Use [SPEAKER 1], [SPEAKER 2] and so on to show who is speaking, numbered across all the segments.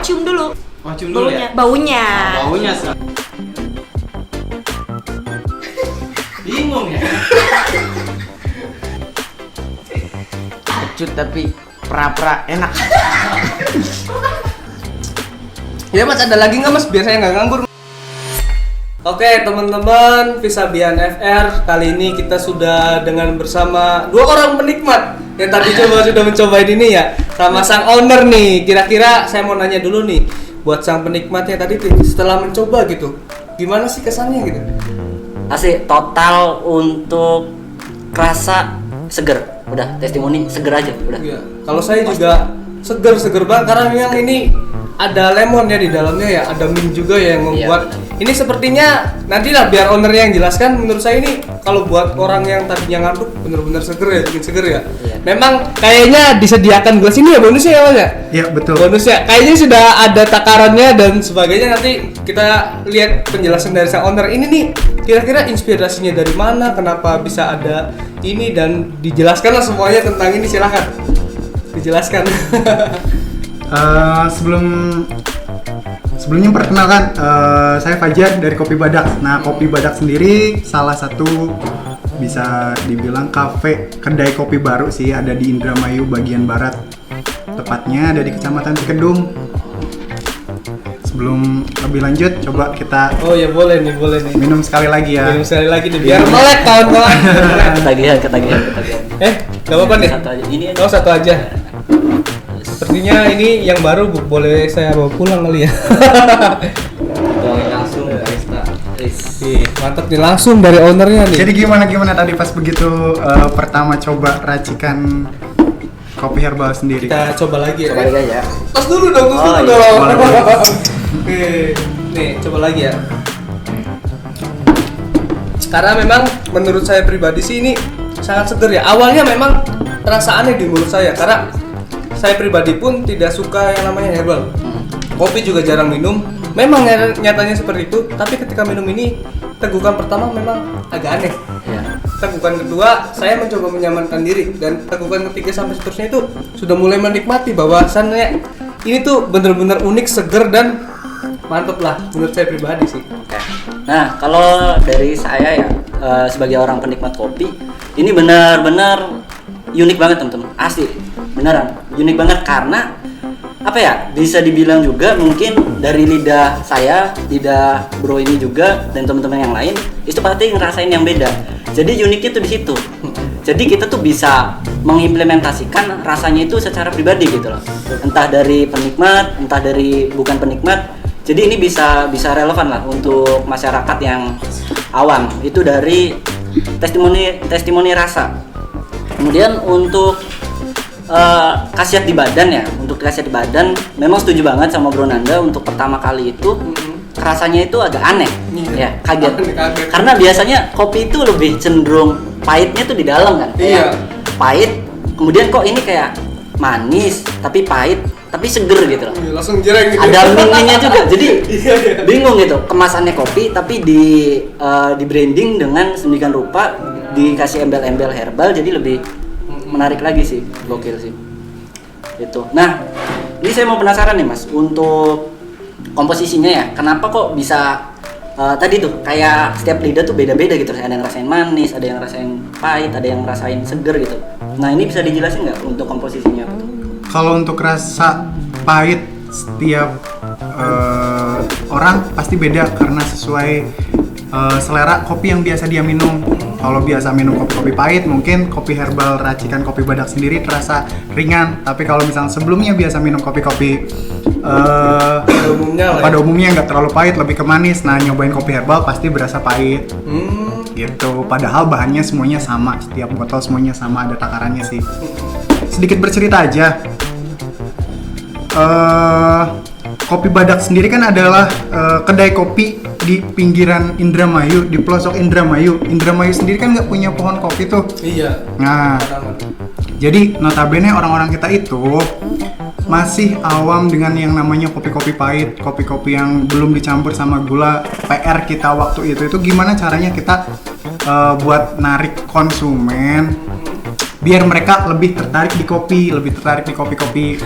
[SPEAKER 1] cium dulu.
[SPEAKER 2] Oh, cium dulu ya?
[SPEAKER 1] Baunya.
[SPEAKER 2] Oh, baunya sih. Bingung ya.
[SPEAKER 3] Cut tapi pra enak. Ya Mas, ada lagi nggak Mas? Biar saya nggak nganggur. Oke teman-teman, Visabian FR, kali ini kita sudah dengan bersama dua orang penikmat yang tadi sudah mencobain ini ya, sama sang owner nih. Kira-kira saya mau nanya dulu nih, buat sang penikmatnya tadi setelah mencoba gitu, gimana sih kesannya gitu?
[SPEAKER 4] Asik, total untuk rasa seger. Udah, testimoni seger aja, udah.
[SPEAKER 3] Iya. Kalau saya juga seger banget karena memang ini ada lemon ya di dalamnya ya, ada mint juga ya yang membuat ini sepertinya nantilah biar ownernya yang jelaskan. Menurut saya ini kalau buat orang yang tadinya ngantuk bener-bener seger ya, bikin seger ya.
[SPEAKER 4] Iya.
[SPEAKER 3] Memang kayaknya disediakan gelas ini ya bonusnya ya Mas ya?
[SPEAKER 5] Iya betul.
[SPEAKER 3] Bonusnya kayaknya sudah ada takarannya dan sebagainya. Nanti kita lihat penjelasan dari sang owner ini nih, kira-kira inspirasinya dari mana, kenapa bisa ada ini, dan dijelaskanlah semuanya tentang ini. Silahkan dijelaskan.
[SPEAKER 5] Sebelumnya perkenalkan, saya Fajar dari Kopi Badak. Nah, Kopi Badak sendiri salah satu bisa dibilang kafe kedai kopi baru sih, ada di Indramayu bagian barat. Tepatnya ada di Kecamatan Cikedung. Sebelum lebih lanjut, coba kita
[SPEAKER 3] Oh ya boleh nih.
[SPEAKER 5] minum sekali lagi ya.
[SPEAKER 3] Minum sekali lagi nih biar melek kawan-kawan.
[SPEAKER 4] Ketagihan.
[SPEAKER 3] Gak apa-apa nih.
[SPEAKER 4] Satu aja. Ini aja.
[SPEAKER 3] Oh, satu aja. Sepertinya ini yang baru, boleh saya bawa pulang kali ya.
[SPEAKER 2] Langsung barista.
[SPEAKER 3] Mantap nih, langsung dari ownernya nih.
[SPEAKER 5] Jadi gimana tadi pas begitu pertama coba racikan kopi herbal sendiri?
[SPEAKER 3] Kita coba lagi ya.
[SPEAKER 4] Coba lagi aja.
[SPEAKER 3] Tos dulu dong.
[SPEAKER 5] Boleh.
[SPEAKER 3] Oke. Nih, coba lagi ya. Karena memang menurut saya pribadi sih ini sangat seger ya. Awalnya memang terasa aneh di mulut saya karena saya pribadi pun tidak suka yang namanya herbal. Kopi juga jarang minum. Memang nyatanya seperti itu, tapi ketika minum ini tegukan pertama memang agak aneh.
[SPEAKER 4] Ya.
[SPEAKER 3] Tegukan kedua saya mencoba menyamankan diri, dan tegukan ketiga sampai seterusnya itu sudah mulai menikmati bahwasannya ini tuh bener-bener unik, seger, dan mantep lah menurut saya pribadi sih.
[SPEAKER 4] Nah, kalau dari saya ya, sebagai orang penikmat kopi, ini benar-benar unik banget teman-teman. Asli, beneran unik banget karena apa ya? Bisa dibilang juga mungkin dari lidah saya, lidah bro ini juga dan teman-teman yang lain itu pasti ngerasain yang beda. Jadi uniknya tuh di situ. Jadi kita tuh bisa mengimplementasikan rasanya itu secara pribadi gitu loh. Entah dari penikmat, entah dari bukan penikmat. Jadi ini bisa relevan lah untuk masyarakat yang awam. Itu dari testimoni rasa. Kemudian untuk khasiat di badan ya, untuk khasiat di badan memang setuju banget sama Bro Nanda. Untuk pertama kali itu rasanya itu agak aneh, ya kaget. Karena biasanya kopi itu lebih cenderung pahitnya tuh di dalam kan,
[SPEAKER 3] Iya.
[SPEAKER 4] Pahit. Kemudian kok ini kayak manis tapi pahit tapi seger gitu loh.
[SPEAKER 3] Iya, langsung jereng gitu.
[SPEAKER 4] Ada mintnya juga, jadi
[SPEAKER 3] Iya.
[SPEAKER 4] bingung gitu. Kemasannya kopi tapi di branding dengan sedemikian rupa, dikasih embel-embel herbal, jadi lebih menarik lagi sih, gokil sih. Itu. Nah, ini saya mau penasaran nih Mas, untuk komposisinya ya. Kenapa kok bisa tadi tuh kayak setiap lidah tuh beda-beda gitu. Ada yang rasain manis, ada yang rasain pahit, ada yang rasain seger gitu. Nah, ini bisa dijelasin nggak untuk komposisinya apa tuh?
[SPEAKER 5] Kalau untuk rasa pahit, setiap orang pasti beda karena sesuai selera kopi yang biasa dia minum. Kalau biasa minum kopi pahit, mungkin kopi herbal racikan Kopi Badak sendiri terasa ringan. Tapi kalau misalnya sebelumnya biasa minum kopi-kopi pada umumnya nggak terlalu pahit, lebih ke manis. Nah, nyobain kopi herbal pasti berasa pahit. Gitu. Padahal bahannya semuanya sama, setiap botol semuanya sama, ada takarannya sih. Sedikit bercerita aja. Kopi Badak sendiri kan adalah kedai kopi di pinggiran Indramayu, di pelosok Indramayu. Indramayu sendiri kan nggak punya pohon kopi tuh.
[SPEAKER 3] Iya.
[SPEAKER 5] Nah, jadi notabene orang-orang kita itu masih awam dengan yang namanya kopi-kopi pahit, kopi-kopi yang belum dicampur sama gula. PR kita waktu itu gimana caranya kita buat narik konsumen biar mereka lebih tertarik di kopi, lebih tertarik di kopi-kopi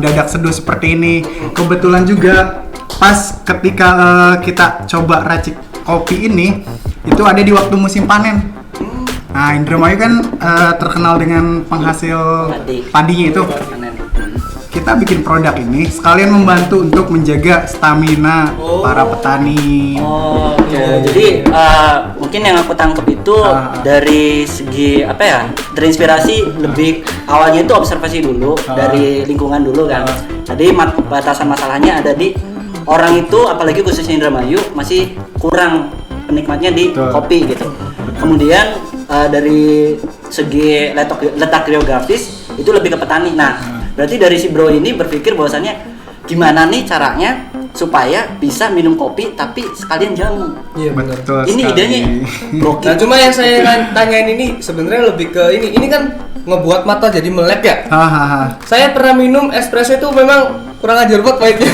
[SPEAKER 5] dadak seduh seperti ini. Kebetulan juga pas ketika kita coba racik kopi ini itu ada di waktu musim panen. Nah, Indramayu kan terkenal dengan penghasil padinya itu. Kita bikin produk ini sekalian membantu untuk menjaga stamina para petani.
[SPEAKER 4] Jadi mungkin yang aku tangkap itu dari segi apa ya, terinspirasi lebih awalnya itu observasi dulu dari lingkungan dulu kan. Jadi batasan masalahnya ada di orang itu, apalagi khususnya Indramayu masih kurang penikmatnya di kopi gitu. Kemudian dari segi letak geografis itu lebih ke petani. Nah, berarti dari si bro ini berpikir bahwasannya gimana nih caranya supaya bisa minum kopi tapi sekalian jamu.
[SPEAKER 3] Iya benar.
[SPEAKER 5] Betul
[SPEAKER 4] Ini
[SPEAKER 5] sekali.
[SPEAKER 4] idenya gokil.
[SPEAKER 3] Nah cuma yang saya tanyain ini sebenarnya lebih ke ini kan ngebuat mata jadi melek ya.
[SPEAKER 5] Hahaha.
[SPEAKER 3] Saya pernah minum espresso itu memang kurang ajar banget pahitnya.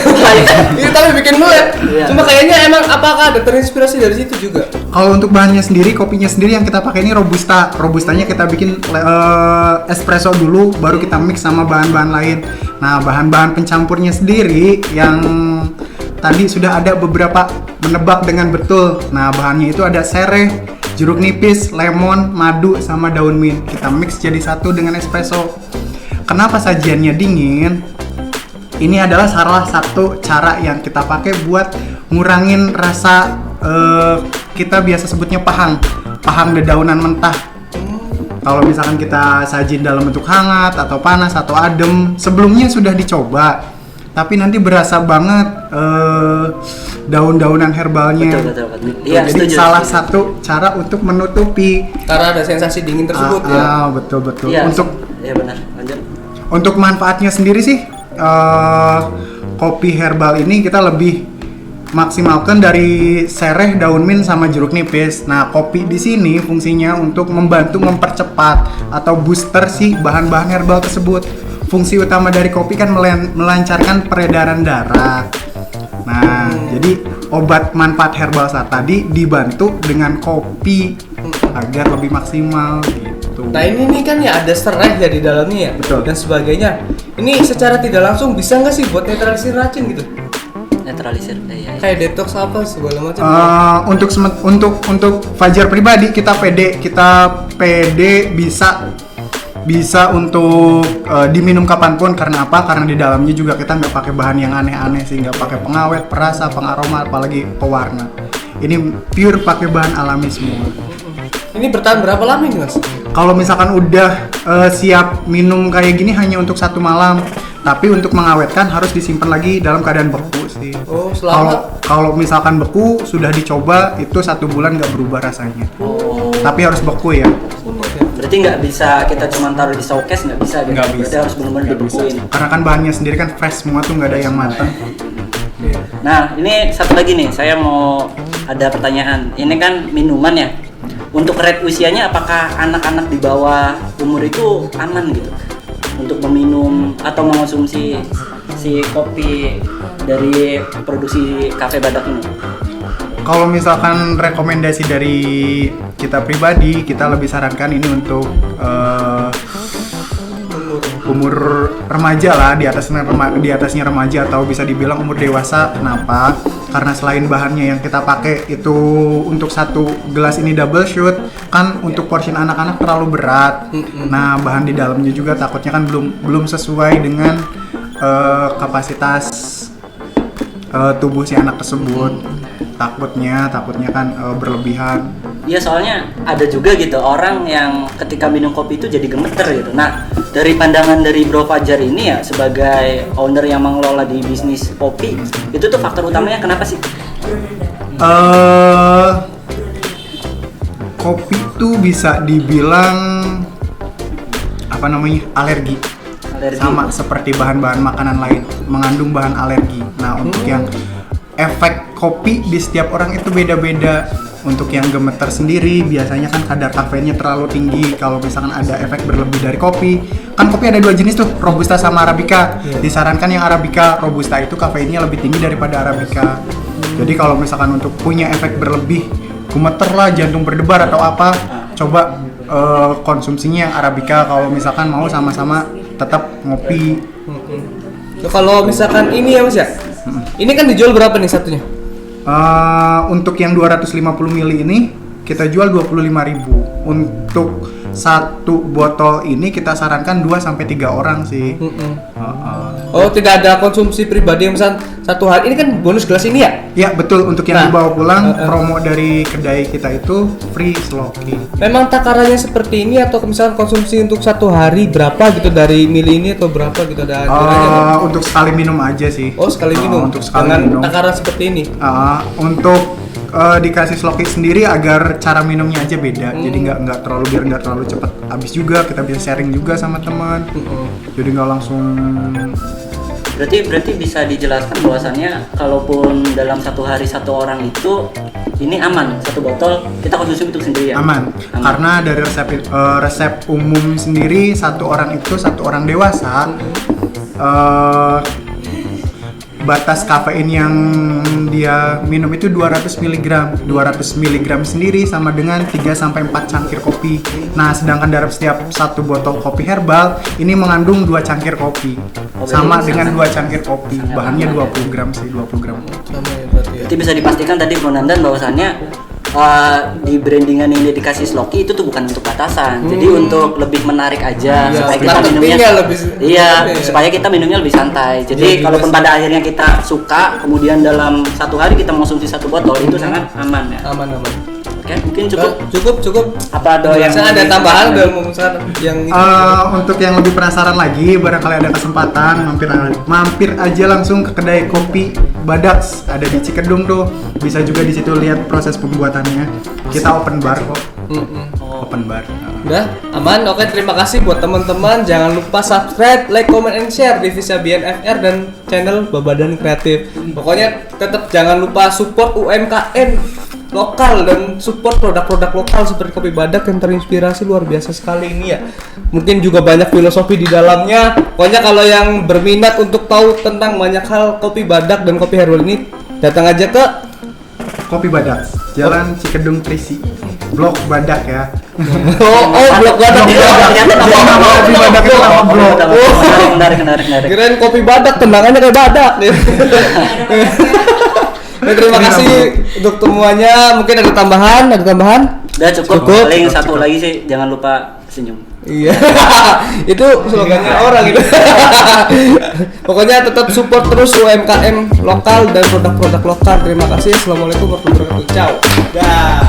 [SPEAKER 3] Itu tapi bikin melek.
[SPEAKER 4] Iya.
[SPEAKER 3] Cuma kayaknya emang apakah ada terinspirasi dari situ juga?
[SPEAKER 5] Kalau untuk bahannya sendiri, kopinya sendiri yang kita pakai ini robusta. Robustanya kita bikin espresso dulu, baru kita mix sama bahan-bahan lain. Nah, bahan-bahan pencampurnya sendiri yang tadi sudah ada beberapa menebak dengan betul. Nah, bahannya itu ada sereh, jeruk nipis, lemon, madu, sama daun mint. Kita mix jadi satu dengan espresso. Kenapa sajiannya dingin? Ini adalah salah satu cara yang kita pakai buat ngurangin rasa kita biasa sebutnya pahang dedaunan mentah. Kalau misalkan kita sajin dalam bentuk hangat atau panas atau adem, sebelumnya sudah dicoba, tapi nanti berasa banget daun-daunan herbalnya.
[SPEAKER 4] Betul. Iya,
[SPEAKER 5] Jadi
[SPEAKER 4] setuju,
[SPEAKER 5] salah
[SPEAKER 4] setuju.
[SPEAKER 5] satu cara untuk menutupi.
[SPEAKER 3] Karena ada sensasi dingin tersebut ya.
[SPEAKER 5] Betul.
[SPEAKER 4] Iya,
[SPEAKER 5] Untuk
[SPEAKER 4] ya benar. Lanjut.
[SPEAKER 5] Untuk manfaatnya sendiri sih, kopi herbal ini kita lebih maksimalkan dari sereh, daun mint, sama jeruk nipis. Nah, kopi di sini fungsinya untuk membantu mempercepat atau booster si bahan-bahan herbal tersebut. Fungsi utama dari kopi kan melancarkan peredaran darah. Nah, jadi obat manfaat herbal saat tadi dibantu dengan kopi agar lebih maksimal gitu.
[SPEAKER 3] Nah ini nih kan ya ada serai ya di dalamnya ya.
[SPEAKER 5] Betul.
[SPEAKER 3] Dan sebagainya. Ini secara tidak langsung bisa nggak sih buat netralisir racun gitu?
[SPEAKER 4] Netralisir ya.
[SPEAKER 3] Kayak detox apa segala macam.
[SPEAKER 5] Untuk Fajar pribadi kita pede bisa untuk diminum kapanpun. Karena apa? Karena di dalamnya juga kita nggak pakai bahan yang aneh-aneh sih, nggak pakai pengawet, perasa, pengaroma, apalagi pewarna. Ini pure pakai bahan alami semua.
[SPEAKER 3] Ini bertahan berapa lama nih mas?
[SPEAKER 5] Kalau misalkan udah siap minum kayak gini hanya untuk 1 malam, tapi untuk mengawetkan harus disimpan lagi dalam keadaan beku sih.
[SPEAKER 3] Oh, selama?
[SPEAKER 5] Kalau misalkan beku sudah dicoba itu 1 bulan nggak berubah rasanya. Tapi harus beku ya.
[SPEAKER 4] Berarti nggak bisa kita cuma taruh di showcase, nggak bisa gitu.
[SPEAKER 5] Nggak
[SPEAKER 4] Berarti
[SPEAKER 5] bisa.
[SPEAKER 4] harus benar-benar dibekuin.
[SPEAKER 5] Karena kan bahannya sendiri kan fresh semua tuh, nggak ada yang matang.
[SPEAKER 4] Nah, ini satu lagi nih, saya mau ada pertanyaan. Ini kan minuman ya. Untuk rate usianya apakah anak-anak di bawah umur itu aman gitu untuk meminum atau mengonsumsi si kopi dari produksi Cafe Badak ini?
[SPEAKER 5] Kalau misalkan rekomendasi dari kita pribadi, kita lebih sarankan ini untuk umur remaja lah, di atasnya remaja atau bisa dibilang umur dewasa. Kenapa? Karena selain bahannya yang kita pakai itu untuk 1 gelas ini double shoot, kan untuk portion anak-anak terlalu berat. Nah, bahan di dalamnya juga takutnya kan belum sesuai dengan kapasitas tubuh si anak tersebut. Takutnya kan berlebihan.
[SPEAKER 4] Iya, soalnya ada juga gitu orang yang ketika minum kopi itu jadi gemeter gitu. Nah, dari pandangan dari Bro Fajar ini ya sebagai owner yang mengelola di bisnis kopi, itu tuh faktor utamanya kenapa sih?
[SPEAKER 5] Kopi tuh bisa dibilang alergi. Sama seperti bahan-bahan makanan lain, mengandung bahan alergi. Nah, untuk yang efek kopi di setiap orang itu beda-beda. Untuk yang gemeter sendiri biasanya kan kadar kafeinnya terlalu tinggi. Kalau misalkan ada efek berlebih dari kopi, kan kopi ada 2 jenis tuh, robusta sama arabica. Disarankan yang arabica, robusta itu kafeinnya lebih tinggi daripada arabica. Jadi kalau misalkan untuk punya efek berlebih, gemeter lah, jantung berdebar atau apa, coba konsumsinya yang arabica. Kalau misalkan mau sama-sama tetap ngopi
[SPEAKER 3] So, kalau misalkan ini ya Mas ya, ini kan dijual berapa nih satunya?
[SPEAKER 5] Untuk yang 250 ml ini kita jual 25.000. Untuk satu botol ini kita sarankan 2 sampai 3 orang sih.
[SPEAKER 3] Oh, tidak ada konsumsi pribadi yang misal satu hari. Ini kan bonus gelas ini ya?
[SPEAKER 5] Ya betul, untuk yang
[SPEAKER 3] Nah,
[SPEAKER 5] dibawa pulang promo dari kedai kita itu free sloki.
[SPEAKER 3] Memang takarannya seperti ini atau misalkan konsumsi untuk satu hari berapa gitu dari mili ini atau berapa gitu ada anjurannya nggak?
[SPEAKER 5] Untuk sekali minum aja sih.
[SPEAKER 3] Oh, sekali minum.
[SPEAKER 5] Untuk sekali
[SPEAKER 3] dengan
[SPEAKER 5] minum.
[SPEAKER 3] takaran seperti ini.
[SPEAKER 5] Untuk dikasih sloki sendiri agar cara minumnya aja beda, jadi nggak terlalu biar nggak terlalu cepat habis juga, kita bisa sharing juga sama teman, jadi nggak langsung.
[SPEAKER 4] Berarti bisa dijelaskan bahwasannya kalaupun dalam satu hari satu orang itu ini aman, satu botol kita konsumsi untuk sendiri ya?
[SPEAKER 5] Aman. Karena dari resep umum sendiri satu orang itu satu orang dewasa batas kafein yang dia minum itu 200 mg. 200 mg sendiri sama dengan 3 sampai 4 cangkir kopi. Nah, sedangkan dalam setiap satu botol kopi herbal ini mengandung 2 cangkir kopi. Sama dengan 2 cangkir kopi. Bahannya 20 gram sih, 20 gram.
[SPEAKER 3] Sama ya berarti ya.
[SPEAKER 4] Jadi bisa dipastikan tadi Bro Nandan bahwasannya di brandingan ini dikasih sloki itu tuh bukan untuk batasan, jadi untuk lebih menarik aja
[SPEAKER 3] Iya,
[SPEAKER 4] supaya kita
[SPEAKER 3] marketingnya
[SPEAKER 4] minumnya
[SPEAKER 3] lebih-
[SPEAKER 4] supaya kita minumnya lebih santai. Jadi
[SPEAKER 3] Iya,
[SPEAKER 4] kalaupun
[SPEAKER 3] juga
[SPEAKER 4] pada akhirnya kita suka, kemudian dalam satu hari kita konsumsi satu botol itu sangat aman ya.
[SPEAKER 3] Aman.
[SPEAKER 4] Oke, mungkin cukup.
[SPEAKER 3] Cukup.
[SPEAKER 4] Apa ada yang
[SPEAKER 3] Saya ada tambahan ada misalkan yang ini.
[SPEAKER 5] Untuk yang lebih penasaran lagi, barangkali ada kesempatan mampir aja langsung ke kedai kopi Badak, ada di Cikedung tuh. Bisa juga di situ lihat proses pembuatannya. Kita open bar kok. Open bar.
[SPEAKER 3] Udah aman. Oke, terima kasih buat teman-teman. Jangan lupa subscribe, like, comment, and share di Visabian FR dan channel Babadan Kreatif. Pokoknya tetap jangan lupa support UMKM lokal dan support produk-produk lokal seperti kopi Badak yang terinspirasi luar biasa sekali ini ya. Mungkin juga banyak filosofi di dalamnya. Pokoknya kalau yang berminat untuk tahu tentang banyak hal kopi Badak dan kopi herbal ini, datang aja ke
[SPEAKER 5] Kopi Badak, Jalan Cikedung Trisi, Blok Badak ya.
[SPEAKER 3] Blok Badak.
[SPEAKER 5] Nama Kopi Badak itu nama blok.
[SPEAKER 4] Menarik.
[SPEAKER 3] Kirain kopi Badak, tendangannya kayak badak. Nah, terima kasih untuk semuanya. Mungkin ada tambahan?
[SPEAKER 4] Udah cukup. Paling satu lagi sih, jangan lupa senyum.
[SPEAKER 3] Iya, itu slogannya orang itu. Pokoknya tetap support terus UMKM lokal dan produk-produk lokal. Terima kasih. Assalamualaikum warahmatullahi wabarakatuh. Ciao. Dah.